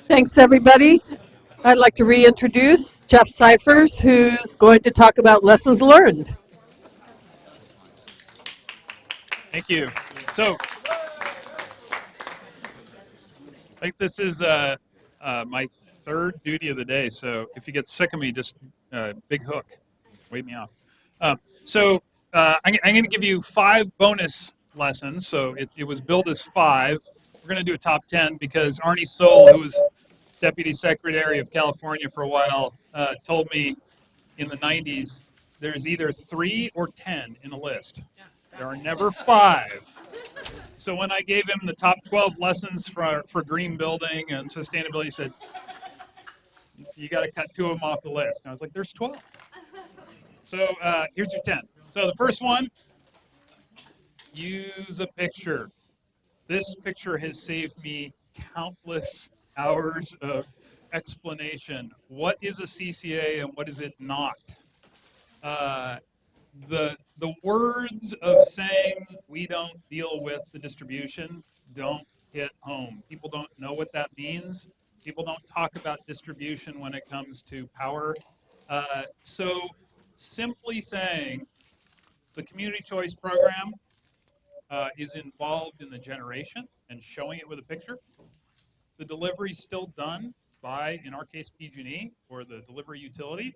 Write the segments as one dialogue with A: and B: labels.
A: Thanks, everybody. I'd like to reintroduce Geof Syphers, who's going to talk about lessons learned.
B: Thank you. So, I think this is my third duty of the day. So, if you get sick of me, just big hook, wave me off. I'm going to give you 5 bonus lessons. So, it was billed as 5. We're going to do a top 10 because Arnie Soul, who was Deputy Secretary of California for a while, told me in the 90s there's either 3 or 10 in a list. There are never 5. So when I gave him the top 12 lessons for green building and sustainability, he said, you got to cut 2 of them off the list. And I was like, there's 12. So here's your 10. So the first one, use a picture. This picture has saved me countless hours of explanation. What is a CCA and what is it not? The words of saying we don't deal with the distribution don't hit home. People don't know what that means. People don't talk about distribution when it comes to power. So simply saying the community choice program is involved in the generation and showing it with a picture. The delivery is still done by, in our case, PG&E or the delivery utility.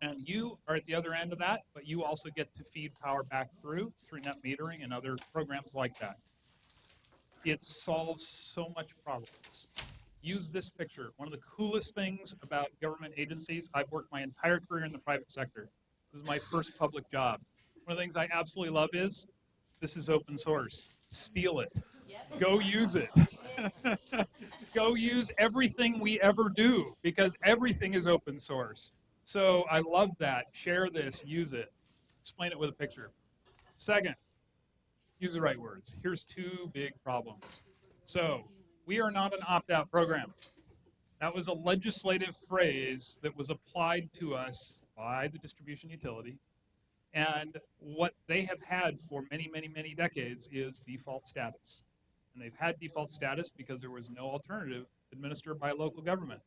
B: And you are at the other end of that, but you also get to feed power back through net metering and other programs like that. It solves so much problems. Use this picture. One of the coolest things about government agencies, I've worked my entire career in the private sector. This is my first public job. One of the things I absolutely love is this is open source. Steal it. Go use it. Go use everything we ever do because everything is open source. So I love that. Share this, use it. Explain it with a picture. Second, use the right words. Here's 2 big problems. So we are not an opt-out program. That was a legislative phrase that was applied to us by the distribution utility. And what they have had for many, many, many decades is default status. And they've had default status because there was no alternative administered by a local government.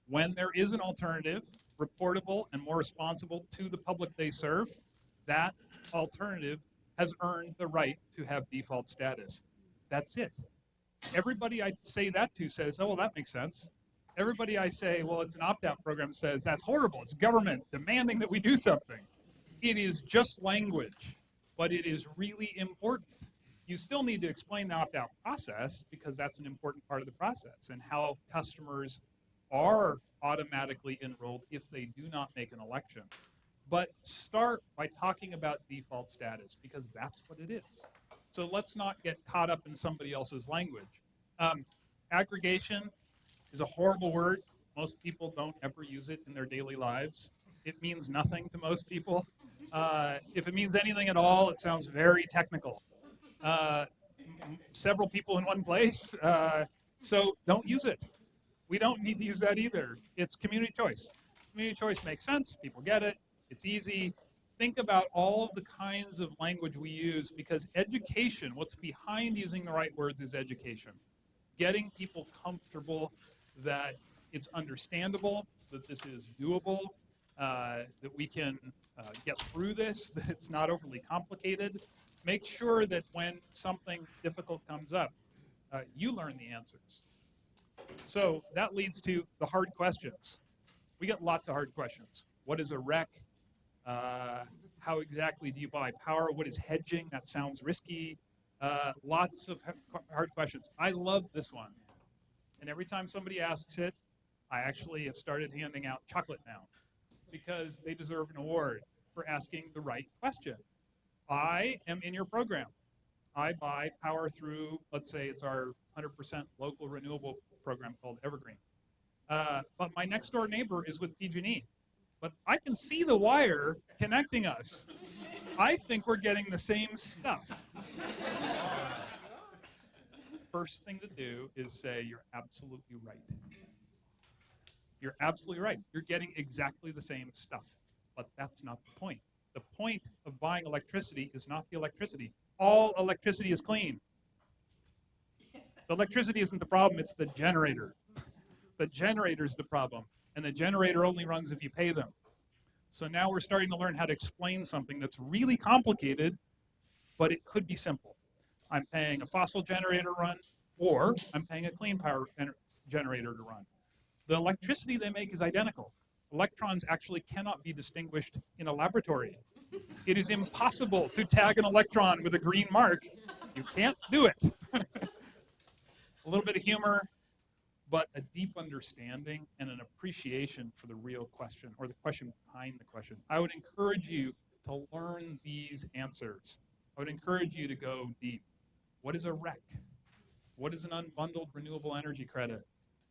B: When there is an alternative, reportable and more responsible to the public they serve, that alternative has earned the right to have default status. That's it. Everybody I say that to says, oh, well, that makes sense. Everybody I say, well, it's an opt-out program says, that's horrible. It's government demanding that we do something. It is just language, but it is really important. You still need to explain the opt-out process because that's an important part of the process and how customers are automatically enrolled if they do not make an election. But start by talking about default status because that's what it is. So let's not get caught up in somebody else's language. Aggregation is a horrible word. Most people don't ever use it in their daily lives. It means nothing to most people. If it means anything at all, it sounds very technical. Several people in one place, so don't use it. We don't need to use that either. It's community choice. Community choice makes sense. People get it. It's easy. Think about all of the kinds of language we use because education, what's behind using the right words is education. Getting people comfortable that it's understandable, that this is doable, that we can get through this, that it's not overly complicated. Make sure that when something difficult comes up, you learn the answers. So that leads to the hard questions. We get lots of hard questions. What is a REC? How exactly do you buy power? What is hedging? That sounds risky. Lots of hard questions. I love this one. And every time somebody asks it, I actually have started handing out chocolate now because they deserve an award for asking the right question. I am in your program. I buy power through, let's say it's our 100% local renewable program called Evergreen. But my next door neighbor is with PG&E. But I can see the wire connecting us. I think we're getting the same stuff. First thing to do is say, you're absolutely right. You're absolutely right. You're getting exactly the same stuff. But that's not the point. The point of buying electricity is not the electricity. All electricity is clean. The electricity isn't the problem, it's the generator. The generator's the problem. And the generator only runs if you pay them. So now we're starting to learn how to explain something that's really complicated, but it could be simple. I'm paying a fossil generator to run, or I'm paying a clean power generator to run. The electricity they make is identical. Electrons actually cannot be distinguished in a laboratory. It is impossible to tag an electron with a green mark. You can't do it. A little bit of humor, but a deep understanding and an appreciation for the real question, or the question behind the question. I would encourage you to learn these answers. I would encourage you to go deep. What is a REC? What is an unbundled renewable energy credit?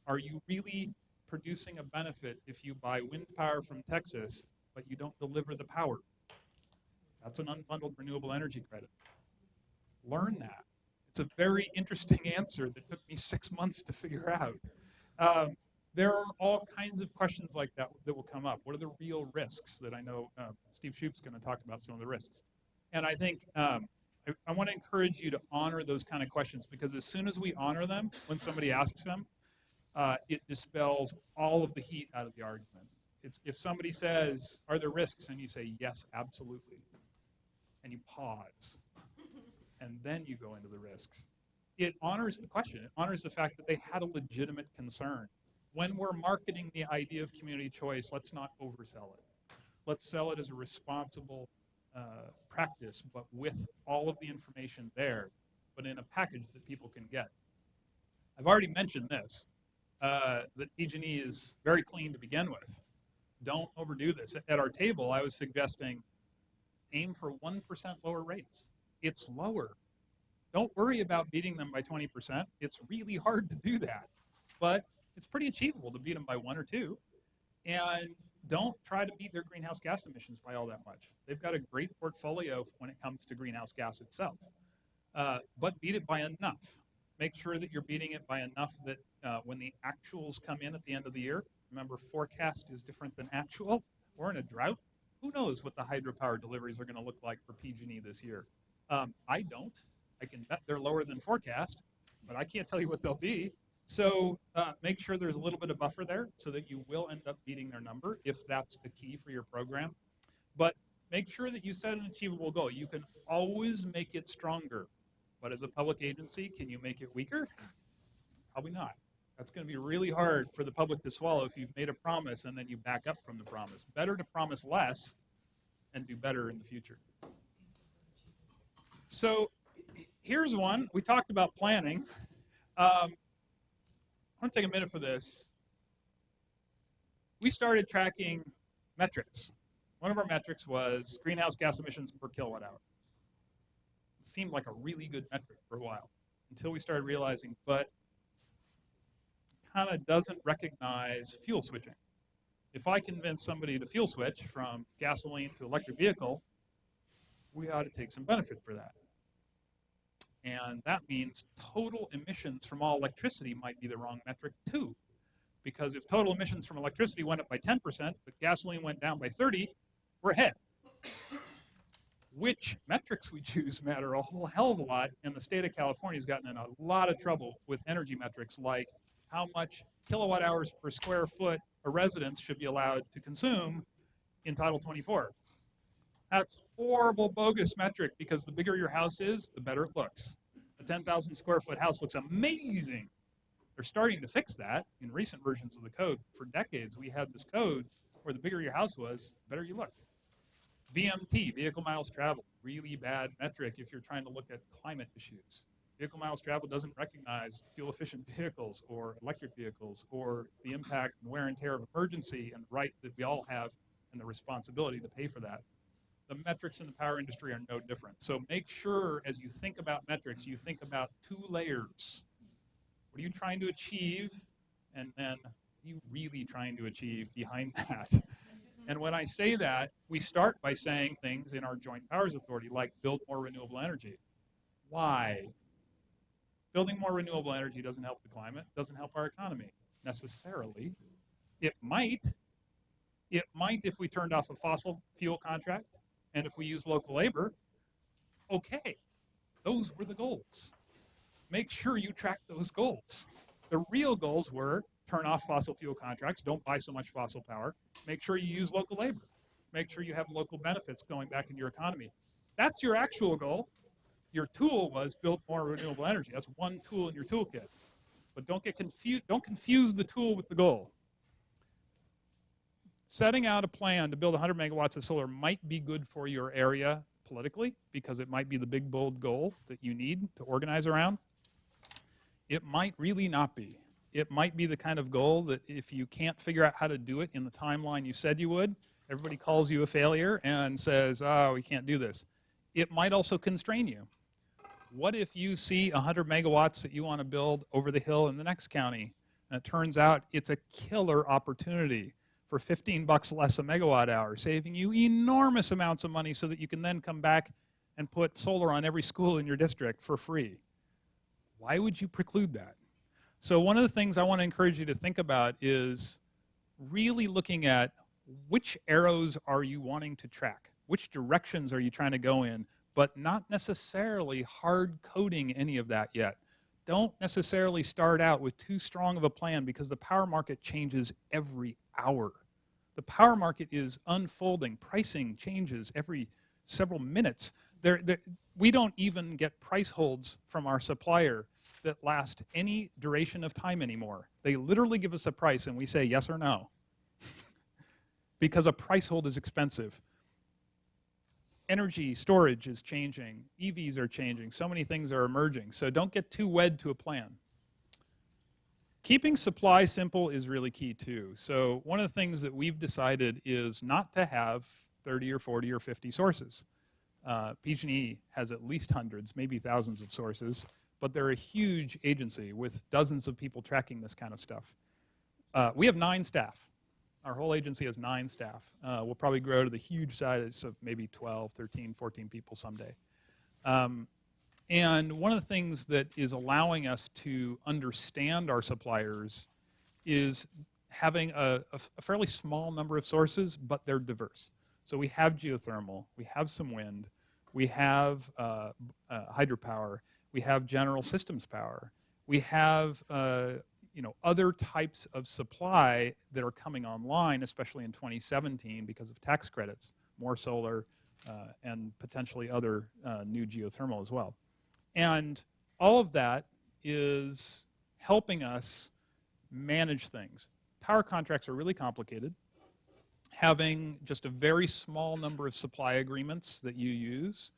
B: Are you really producing a benefit if you buy wind power from Texas, but you don't deliver the power? That's an unbundled renewable energy credit. Learn that. It's a very interesting answer that took me 6 months to figure out. There are all kinds of questions like that that will come up. What are the real risks that I know Steve Shoup's going to talk about some of the risks. And I think I want to encourage you to honor those kind of questions, because as soon as we honor them, when somebody asks them, it dispels all of the heat out of the argument. If somebody says, are there risks? And you say, yes, absolutely. And you pause. And then you go into the risks. It honors the question. It honors the fact that they had a legitimate concern. When we're marketing the idea of community choice, let's not oversell it. Let's sell it as a responsible practice, but with all of the information there, but in a package that people can get. I've already mentioned this, that PG&E is very clean to begin with. Don't overdo this. At our table, I was suggesting aim for 1% lower rates. It's lower. Don't worry about beating them by 20%. It's really hard to do that, but it's pretty achievable to beat them by 1 or 2. And don't try to beat their greenhouse gas emissions by all that much. They've got a great portfolio when it comes to greenhouse gas itself, but beat it by enough. Make sure that you're beating it by enough that when the actuals come in at the end of the year, remember, forecast is different than actual. We're in a drought. Who knows what the hydropower deliveries are going to look like for PG&E this year? I don't. I can bet they're lower than forecast, but I can't tell you what they'll be. So make sure there's a little bit of buffer there so that you will end up beating their number if that's the key for your program. But make sure that you set an achievable goal. You can always make it stronger, but as a public agency, can you make it weaker? Probably not. That's going to be really hard for the public to swallow if you've made a promise and then you back up from the promise. Better to promise less and do better in the future. So here's one. We talked about planning. I want to take a minute for this. We started tracking metrics. One of our metrics was greenhouse gas emissions per kilowatt hour. It seemed like a really good metric for a while until we started realizing, but kind of doesn't recognize fuel switching. If I convince somebody to fuel switch from gasoline to electric vehicle, we ought to take some benefit for that. And that means total emissions from all electricity might be the wrong metric too. Because if total emissions from electricity went up by 10%, but gasoline went down by 30%, we're ahead. Which metrics we choose matter a whole hell of a lot, and the state of California has gotten in a lot of trouble with energy metrics like how much kilowatt hours per square foot a residence should be allowed to consume in Title 24. That's horrible, bogus metric, because the bigger your house is, the better it looks. A 10,000 square foot house looks amazing. They're starting to fix that in recent versions of the code. For decades, we had this code where the bigger your house was, the better you looked. VMT, vehicle miles traveled, really bad metric if you're trying to look at climate issues. Vehicle miles traveled doesn't recognize fuel-efficient vehicles or electric vehicles or the impact and wear and tear of emergency and the right that we all have and the responsibility to pay for that. The metrics in the power industry are no different. So make sure as you think about metrics, you think about 2 layers. What are you trying to achieve? And then what are you really trying to achieve behind that? And when I say that, we start by saying things in our Joint Powers Authority like build more renewable energy. Why? Building more renewable energy doesn't help the climate, doesn't help our economy necessarily. It might if we turned off a fossil fuel contract and if we use local labor. Okay, those were the goals. Make sure you track those goals. The real goals were turn off fossil fuel contracts, don't buy so much fossil power, make sure you use local labor, make sure you have local benefits going back into your economy. That's your actual goal. Your tool was build more renewable energy. That's one tool in your toolkit. But don't confuse the tool with the goal. Setting out a plan to build 100 megawatts of solar might be good for your area politically, because it might be the big, bold goal that you need to organize around. It might really not be. It might be the kind of goal that if you can't figure out how to do it in the timeline you said you would, everybody calls you a failure and says, oh, we can't do this. It might also constrain you. What if you see 100 megawatts that you want to build over the hill in the next county, and it turns out it's a killer opportunity for 15 bucks less a megawatt hour, saving you enormous amounts of money so that you can then come back and put solar on every school in your district for free? Why would you preclude that? So one of the things I want to encourage you to think about is really looking at which arrows are you wanting to track? Which directions are you trying to go in? But not necessarily hard coding any of that yet. Don't necessarily start out with too strong of a plan, because the power market changes every hour. The power market is unfolding. Pricing changes every several minutes. We don't even get price holds from our supplier that last any duration of time anymore. They literally give us a price and we say yes or no, because a price hold is expensive. Energy storage is changing. EVs are changing. So many things are emerging. So don't get too wed to a plan. Keeping supply simple is really key too. So one of the things that we've decided is not to have 30 or 40 or 50 sources. PG&E has at least hundreds, maybe thousands of sources, but they're a huge agency with dozens of people tracking this kind of stuff. We have 9 staff. Our whole agency has 9 staff. We'll probably grow to the huge size of maybe 12, 13, 14 people someday. And one of the things that is allowing us to understand our suppliers is having a fairly small number of sources, but they're diverse. So we have geothermal, we have some wind, we have hydropower, we have general systems power, we have other types of supply that are coming online, especially in 2017 because of tax credits, more solar, and potentially other new geothermal as well. And all of that is helping us manage things. Power contracts are really complicated. Having just a very small number of supply agreements that you use,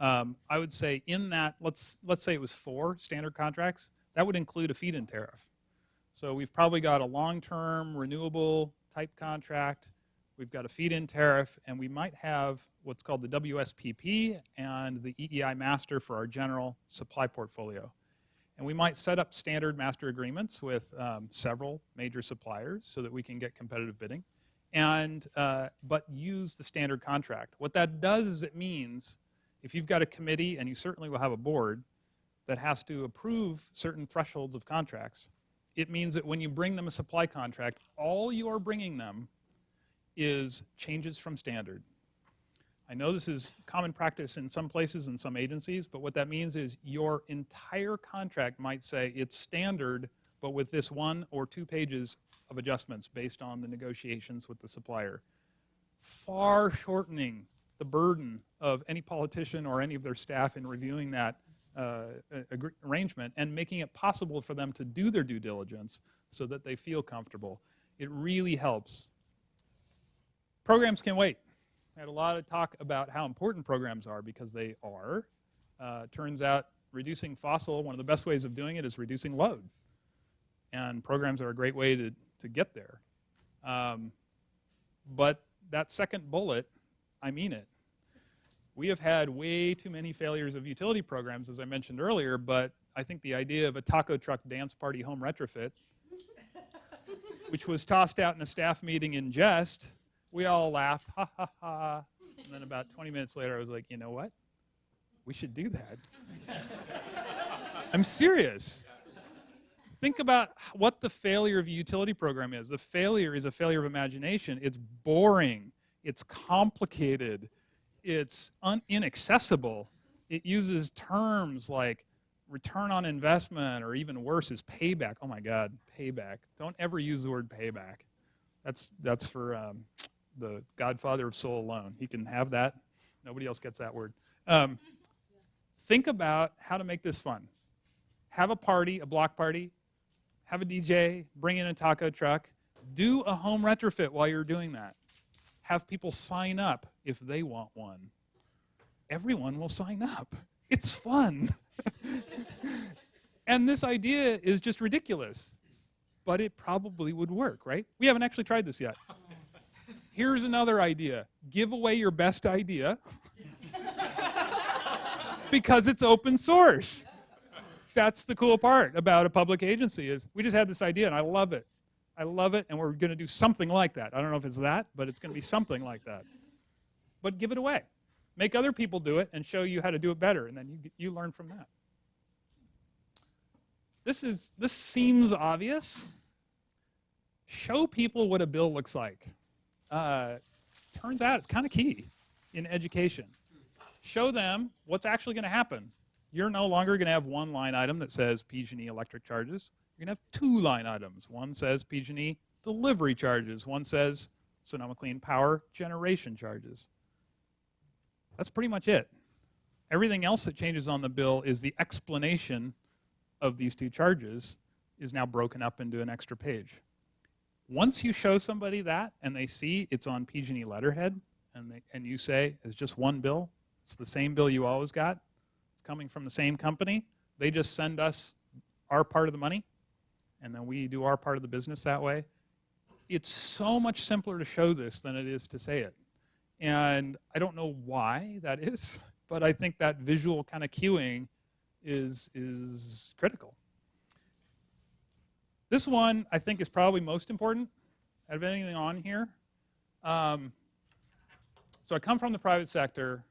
B: I would say in that, let's say it was 4 standard contracts, that would include a feed-in tariff. So we've probably got a long-term renewable type contract, we've got a feed-in tariff, and we might have what's called the WSPP and the EEI master for our general supply portfolio. And we might set up standard master agreements with several major suppliers so that we can get competitive bidding, and but use the standard contract. What that does is it means if you've got a committee, and you certainly will have a board, that has to approve certain thresholds of contracts, it means that when you bring them a supply contract, all you are bringing them is changes from standard. I know this is common practice in some places and some agencies, but what that means is your entire contract might say it's standard, but with this 1 or 2 pages of adjustments based on the negotiations with the supplier. Far shortening the burden of any politician or any of their staff in reviewing that arrangement, and making it possible for them to do their due diligence so that they feel comfortable. It really helps. Programs can wait. I had a lot of talk about how important programs are, because they are. Turns out reducing fossil, one of the best ways of doing it is reducing load. And programs are a great way to get there. But that second bullet, I mean it. We have had way too many failures of utility programs, as I mentioned earlier, but I think the idea of a taco truck dance party home retrofit, which was tossed out in a staff meeting in jest, we all laughed, ha, ha, ha. And then about 20 minutes later, I was like, you know what? We should do that. I'm serious. Think about what the failure of a utility program is. The failure is a failure of imagination. It's boring. It's complicated. It's inaccessible. It uses terms like return on investment, or even worse is payback. Oh my God, payback. Don't ever use the word payback. That's for the godfather of soul alone. He can have that. Nobody else gets that word. Think about how to make this fun. Have a party, a block party. Have a DJ, bring in a taco truck. Do a home retrofit while you're doing that. Have people sign up if they want one. Everyone will sign up. It's fun. And this idea is just ridiculous, but it probably would work, right? We haven't actually tried this yet. Here's another idea. Give away your best idea because it's open source. That's the cool part about a public agency is we just had this idea and I love it. I love it, and we're going to do something like that. I don't know if it's that, but it's going to be something like that. But give it away. Make other people do it and show you how to do it better, and then you learn from that. This seems obvious. Show people what a bill looks like. Turns out it's kind of key in education. Show them what's actually going to happen. You're no longer going to have one line item that says PG&E electric charges. You're going to have two line items. One says PG&E delivery charges. One says Sonoma Clean Power generation charges. That's pretty much it. Everything else that changes on the bill is the explanation of these two charges is now broken up into an extra page. Once you show somebody that and they see it's on PG&E letterhead and you say it's just one bill, it's the same bill you always got, it's coming from the same company, they just send us our part of the money and then we do our part of the business that way. It's so much simpler to show this than it is to say it. And I don't know why that is, but I think that visual kind of cueing is critical. This one, I think, is probably most important out of anything on here. So I come from the private sector,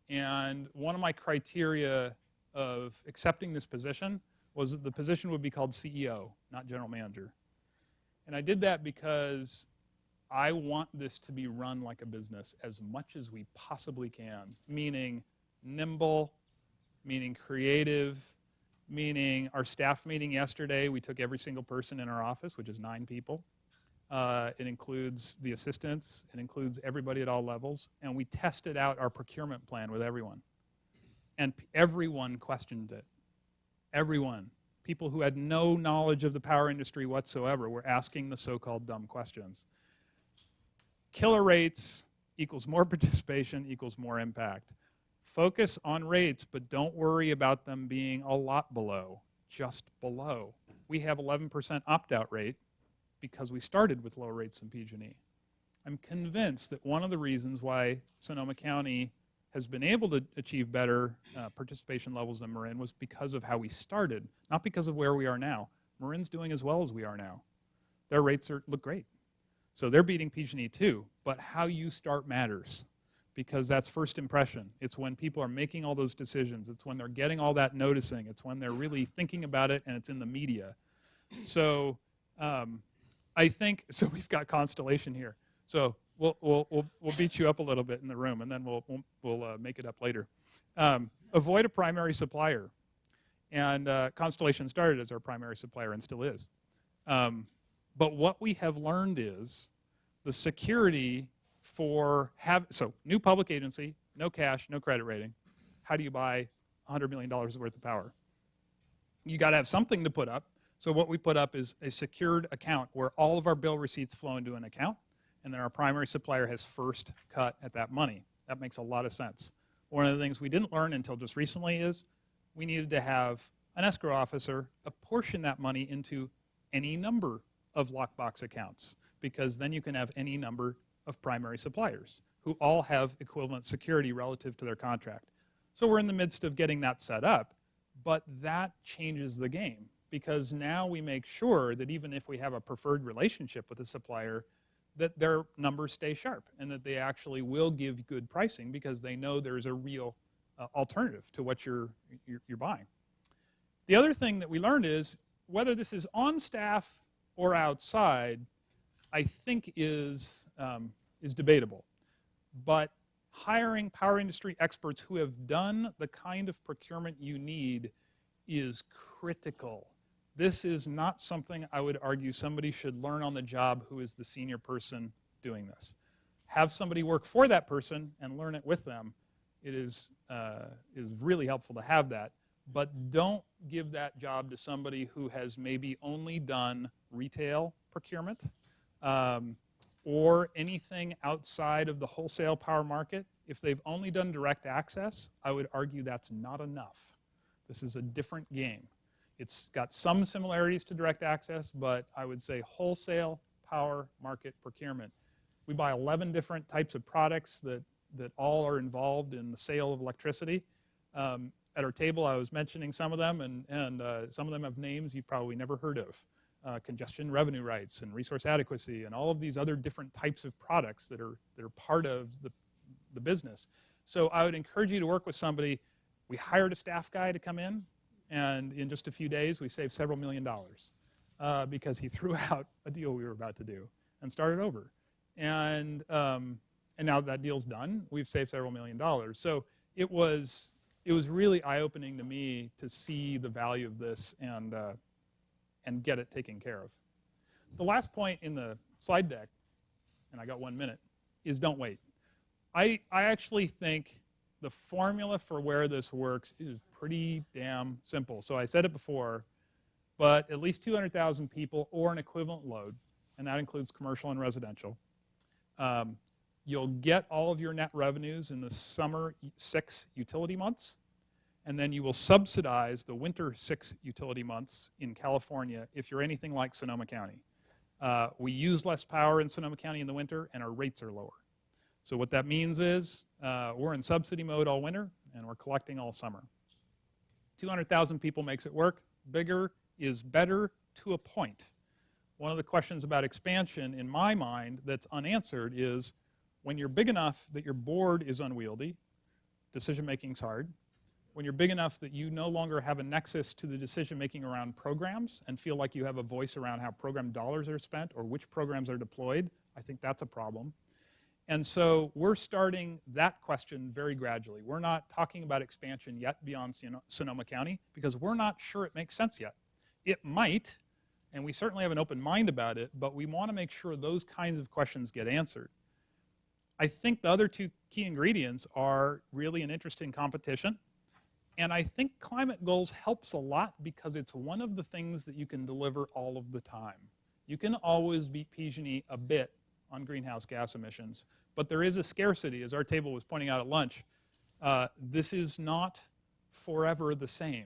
B: and one of my criteria of accepting this position was that the position would be called CEO, not general manager. And I did that because I want this to be run like a business as much as we possibly can, meaning nimble, meaning creative, meaning our staff meeting yesterday, we took every single person in our office, which is 9 people. It includes the assistants, it includes everybody at all levels, and we tested out our procurement plan with everyone. And everyone questioned it. Everyone. People who had no knowledge of the power industry whatsoever were asking the so-called dumb questions. Killer rates equals more participation equals more impact. Focus on rates, but don't worry about them being a lot below, just below. We have 11% opt-out rate because we started with low rates in PG&E. I'm convinced that one of the reasons why Sonoma County has been able to achieve better participation levels than Marin was because of how we started, not because of where we are now. Marin's doing as well as we are now. Their rates look great. So they're beating PG&E too, but how you start matters because that's first impression. It's when people are making all those decisions. It's when they're getting all that noticing. It's when they're really thinking about it and it's in the media. So I think, so we've got Constellation here. So we'll beat you up a little bit in the room and then we'll make it up later. Avoid a primary supplier. And Constellation started as our primary supplier and still is. But what we have learned is the security for so new public agency, no cash, no credit rating. How do you buy $100 million worth of power? You got to have something to put up. So what we put up is a secured account where all of our bill receipts flow into an account, and then our primary supplier has first cut at that money. That makes a lot of sense. One of the things we didn't learn until just recently is we needed to have an escrow officer apportion that money into any number of lockbox accounts, because then you can have any number of primary suppliers who all have equivalent security relative to their contract. So we're in the midst of getting that set up, but that changes the game because now we make sure that even if we have a preferred relationship with a supplier, that their numbers stay sharp and that they actually will give good pricing because they know there's a real alternative to what you're buying. The other thing that we learned is whether this is on staff or outside, I think is debatable. But hiring power industry experts who have done the kind of procurement you need is critical. This is not something I would argue somebody should learn on the job who is the senior person doing this. Have somebody work for that person and learn it with them. It is really helpful to have that. But don't give that job to somebody who has maybe only done retail procurement or anything outside of the wholesale power market. If they've only done direct access, I would argue that's not enough. This is a different game. It's got some similarities to direct access, but I would say wholesale power market procurement. We buy 11 different types of products that all are involved in the sale of electricity. At our table, I was mentioning some of them, and some of them have names you've probably never heard of. Congestion revenue rights and resource adequacy and all of these other different types of products that are part of the business. So I would encourage you to work with somebody. We hired a staff guy to come in, and in just a few days, we saved several $1 million because he threw out a deal we were about to do and started over. And now that deal's done, we've saved several $1 million. So it was really eye-opening to me to see the value of this and get it taken care of. The last point in the slide deck, and I got 1 minute, is don't wait. I actually think the formula for where this works is pretty damn simple. So I said it before, but at least 200,000 people or an equivalent load, and that includes commercial and residential. You'll get all of your net revenues in the summer 6 utility months, and then you will subsidize the winter 6 utility months in California if you're anything like Sonoma County. We use less power in Sonoma County in the winter, and our rates are lower. So what that means is we're in subsidy mode all winter, and we're collecting all summer. 200,000 people makes it work. Bigger is better to a point. One of the questions about expansion in my mind that's unanswered is when you're big enough that your board is unwieldy, decision-making's hard. When you're big enough that you no longer have a nexus to the decision-making around programs and feel like you have a voice around how program dollars are spent or which programs are deployed, I think that's a problem. And so we're starting that question very gradually. We're not talking about expansion yet beyond Sonoma County because we're not sure it makes sense yet. It might, and we certainly have an open mind about it, but we want to make sure those kinds of questions get answered. I think the other two key ingredients are really an interesting competition. And I think climate goals helps a lot because it's one of the things that you can deliver all of the time. You can always beat PG&E a bit on greenhouse gas emissions, but there is a scarcity, as our table was pointing out at lunch. This is not forever the same.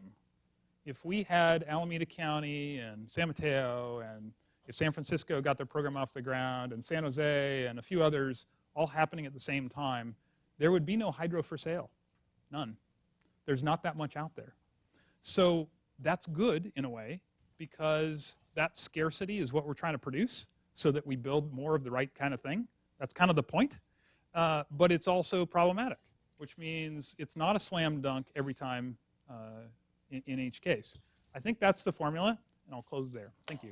B: If we had Alameda County and San Mateo, and if San Francisco got their program off the ground, and San Jose and a few others all happening at the same time, there would be no hydro for sale, none. There's not that much out there. So that's good in a way because that scarcity is what we're trying to produce so that we build more of the right kind of thing. That's kind of the point. But it's also problematic, which means it's not a slam dunk every time in each case. I think that's the formula, and I'll close there. Thank you.